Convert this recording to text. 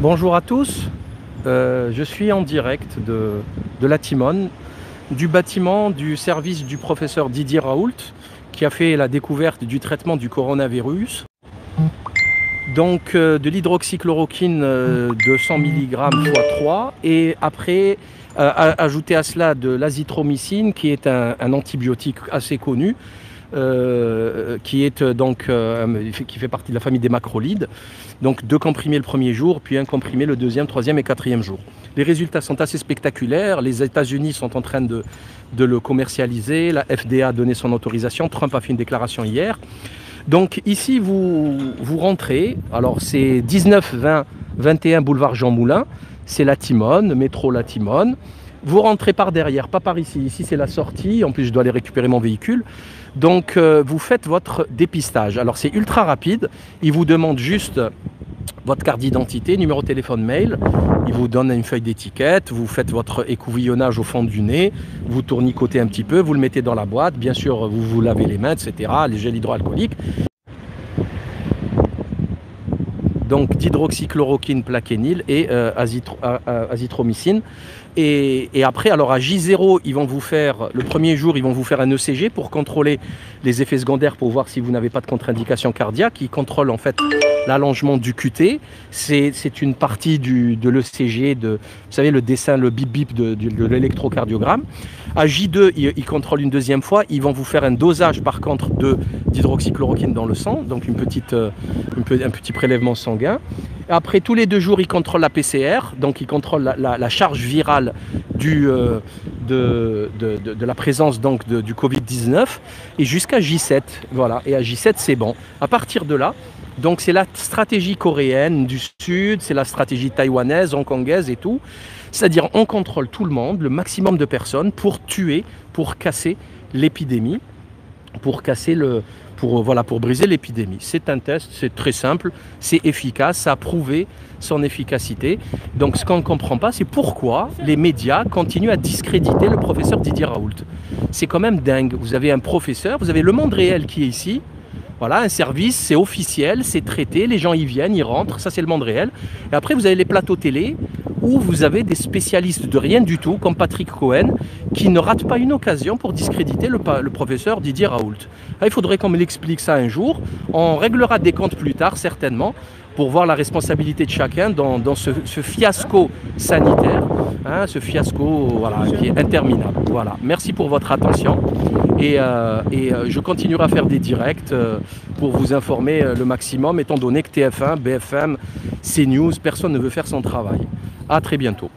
Bonjour à tous, je suis en direct de la Timone, du bâtiment du service du professeur Didier Raoult qui a fait la découverte du traitement du coronavirus. Donc de l'hydroxychloroquine de 100 mg x 3 et après ajouter à cela de l'azithromycine qui est un antibiotique assez connu. Qui fait partie de la famille des macrolides. Donc 2 comprimés le premier jour, puis 1 comprimé le deuxième, troisième et quatrième jour. Les résultats sont assez spectaculaires. Les États-Unis sont en train de le commercialiser. La FDA a donné son autorisation. Trump a fait une déclaration hier. Donc ici, vous rentrez. Alors c'est 19 20 21 boulevard Jean Moulin. C'est la Timone, métro La Timone. Vous rentrez par derrière, pas par ici. Ici, c'est la sortie. En plus, je dois aller récupérer mon véhicule. Donc, vous faites votre dépistage. Alors, c'est ultra rapide. Il vous demande juste votre carte d'identité, numéro de téléphone, mail. Il vous donne une feuille d'étiquette. Vous faites votre écouvillonnage au fond du nez. Vous tournicotez un petit peu. Vous le mettez dans la boîte. Bien sûr, vous vous lavez les mains, etc. Les gels hydroalcooliques. Donc d'hydroxychloroquine, plaquenil et azithromycine. Et après, alors à J0, ils vont vous faire, le premier jour, ils vont vous faire un ECG pour contrôler les effets secondaires, pour voir si vous n'avez pas de contre-indication cardiaque. Ils contrôlent en fait l'allongement du QT. C'est une partie de l'ECG, vous savez, le dessin, le bip-bip de l'électrocardiogramme. À J2, ils contrôlent une deuxième fois. Ils vont vous faire un dosage, par contre, d'hydroxychloroquine dans le sang, donc un petit prélèvement sanguin. Après, tous les 2 jours, ils contrôlent la PCR, donc ils contrôlent la charge virale de la présence donc, du Covid-19, et jusqu'à J7. Voilà. Et à J7, c'est bon. À partir de là, donc c'est la stratégie coréenne du Sud, c'est la stratégie taïwanaise, hongkongaise et tout. C'est-à-dire, on contrôle tout le monde, le maximum de personnes, pour tuer, pour casser l'épidémie, pour briser l'épidémie. C'est un test, c'est très simple, c'est efficace, ça a prouvé son efficacité. Donc ce qu'on ne comprend pas, c'est pourquoi les médias continuent à discréditer le professeur Didier Raoult. C'est quand même dingue. Vous avez un professeur, vous avez Le Monde Réel qui est ici. Voilà, un service, c'est officiel, c'est traité, les gens y viennent, ils rentrent, ça c'est Le Monde Réel. Et après, vous avez les plateaux télé où vous avez des spécialistes de rien du tout, comme Patrick Cohen, qui ne rate pas une occasion pour discréditer le professeur Didier Raoult. Là, il faudrait qu'on me l'explique ça un jour. On réglera des comptes plus tard, certainement, pour voir la responsabilité de chacun dans ce fiasco sanitaire, hein, ce fiasco voilà, qui est interminable. Voilà. Merci pour votre attention et je continuerai à faire des directs pour vous informer le maximum, étant donné que TF1, BFM, CNews, personne ne veut faire son travail. À très bientôt.